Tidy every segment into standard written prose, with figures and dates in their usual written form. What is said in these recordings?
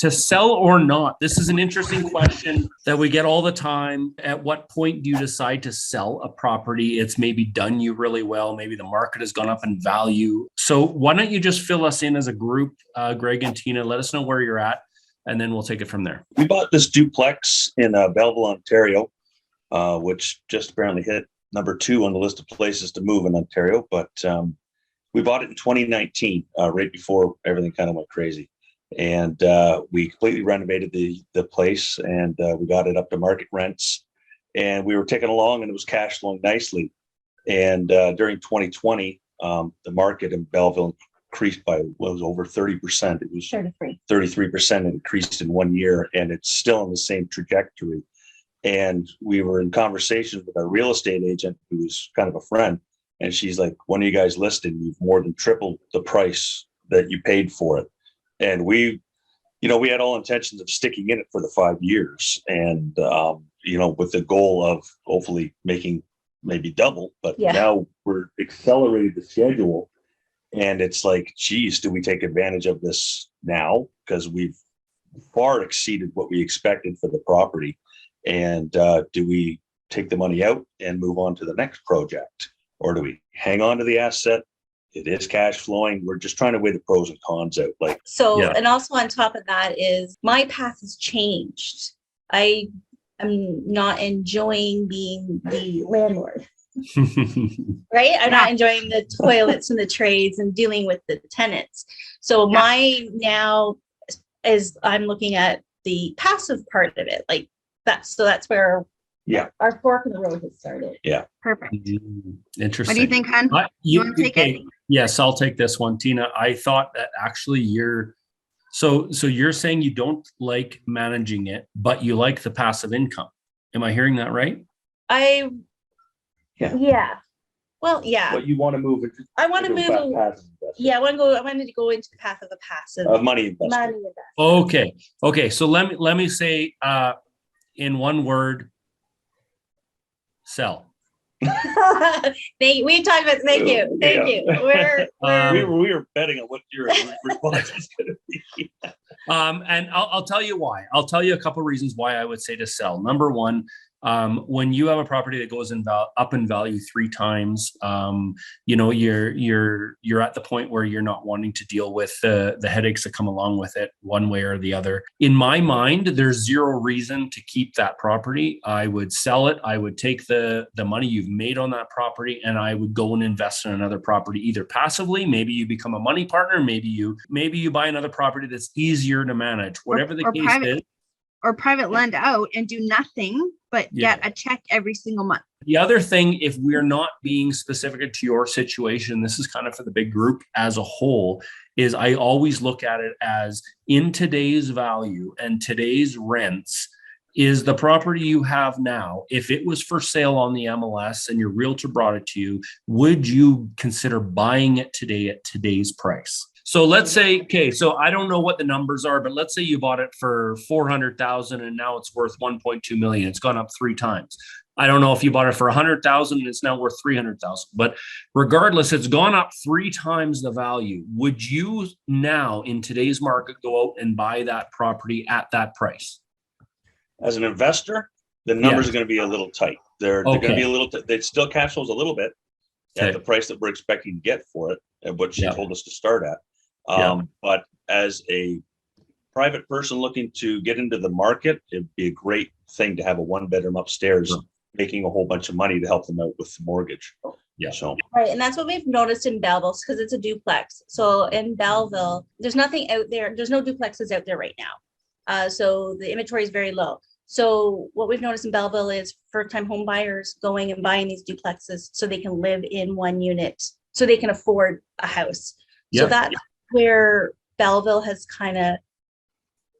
to sell or not? This is an interesting question that we get all the time. At what point do you decide to sell a property? It's maybe done you really well. Maybe the market has gone up in value. So why don't you just fill us in as a group, Greg and Tina, let us know where you're at, and then we'll take it from there. We bought this duplex in Belleville, Ontario, which just apparently hit number 2 on the list of places to move in Ontario. But we bought it in 2019, right before everything kind of went crazy. And we completely renovated the place, and we got it up to market rents. And we were taking along, and it was cash flowing nicely. And during 2020, the market in Belleville increased by was over 30%. It was 33%. It increased in 1 year, and it's still on the same trajectory. And we were in conversations with our real estate agent, who was kind of a friend. And she's like, when are you guys listed? You've more than tripled the price that you paid for it. And we had all intentions of sticking in it for the 5 years. And, with the goal of hopefully making maybe double, but now we're accelerating the schedule. And it's like, geez, do we take advantage of this now? Because we've far exceeded what we expected for the property. And do we take the money out and move on to the next project? Or do we hang on to the asset? It is cash flowing. We're just trying to weigh the pros and cons out. And also on top of that is my path has changed. I am not enjoying being the landlord. Right? I'm not enjoying the toilets and the trades and dealing with the tenants. So my now is I'm looking at the passive part of it. That's where our fork in the road has started. Yeah. Perfect. Interesting. What do you think, Hun? You want to take it? Yes, I'll take this one. Tina, I thought that actually you're saying you don't like managing it, but you like the passive income. Am I hearing that right? Yeah. Well, yeah. But you want to move it. I want to move. I wanted to go into the path of a passive money investment. Okay. So let me say in one word, sell. We talked about. Thank you. We were betting on what your response is going to be. And I'll tell you why. I'll tell you a couple of reasons why I would say to sell. Number one, when you have a property that goes up in value 3 times, you're at the point where you're not wanting to deal with the headaches that come along with it one way or the other. In my mind, there's zero reason to keep that property. I would sell it. I would take the money you've made on that property, and I would go and invest in another property, either passively, maybe you become a money partner, maybe you buy another property that's easier to manage, whatever the case is. Or private lend out and do nothing but get a check every single month. The other thing, if we're not being specific to your situation, this is kind of for the big group as a whole, is I always look at it as in today's value and today's rents, is the property you have now, if it was for sale on the MLS and your realtor brought it to you, would you consider buying it today at today's price? So let's say, so I don't know what the numbers are, but let's say you bought it for $400,000 and now it's worth $1.2 million. It's gone up 3 times. I don't know if you bought it for $100,000 and it's now worth $300,000, but regardless, it's gone up 3 times the value. Would you now in today's market go out and buy that property at that price? As an investor, the numbers are going to be a little tight. They're going to be a little, they still cash flows a little bit at the price that we're expecting to get for it and what she told us to start at. But as a private person looking to get into the market, it'd be a great thing to have a 1-bedroom upstairs, making a whole bunch of money to help them out with the mortgage. Right. And that's what we've noticed in Belleville, because it's a duplex. So in Belleville, there's nothing out there. There's no duplexes out there right now. So the inventory is very low. So what we've noticed in Belleville is first-time home buyers going and buying these duplexes so they can live in one unit, so they can afford a house. So that's where Belleville has kind of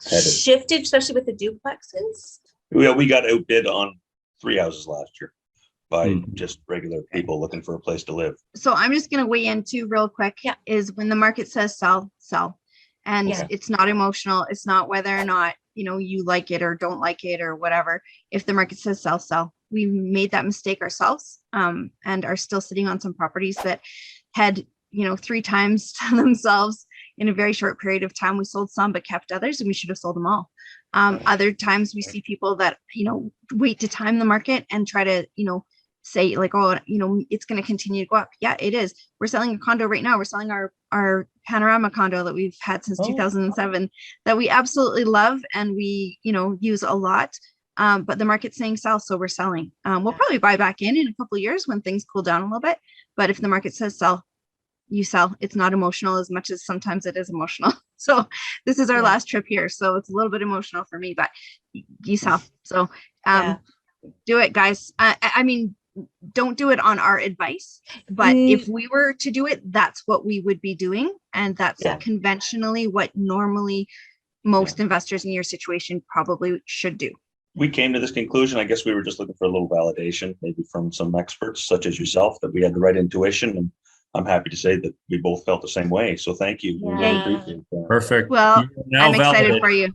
shifted, especially with the duplexes. We got outbid on 3 houses last year by just regular people looking for a place to live. So I'm just going to weigh in too real quick is when the market says sell. And it's not emotional. It's not whether or not, you like it or don't like it or whatever. If the market says sell. We made that mistake ourselves and are still sitting on some properties that had, 3 times to themselves, in a very short period of time, we sold some but kept others, and we should have sold them all. Other times we see people that, wait to time the market and try to, say like, oh, it's going to continue to go up. Yeah, it is. We're selling a condo right now. We're selling our panorama condo that we've had since 2007 that we absolutely love and we, use a lot. But the market's saying sell, so we're selling. We'll probably buy back in a couple of years when things cool down a little bit. But if the market says sell, you sell. It's not emotional as much as sometimes it is emotional. So this is our last trip here, so it's a little bit emotional for me, but you sell. So do it, guys. I mean, don't do it on our advice, but if we were to do it, that's what we would be doing, and that's conventionally what normally most investors in your situation probably should do. We came to this conclusion. I guess we were just looking for a little validation, maybe from some experts such as yourself, that we had the right intuition, and I'm happy to say that we both felt the same way. So thank you. We really appreciate that. Perfect. Well, Now I'm excited validated. for you.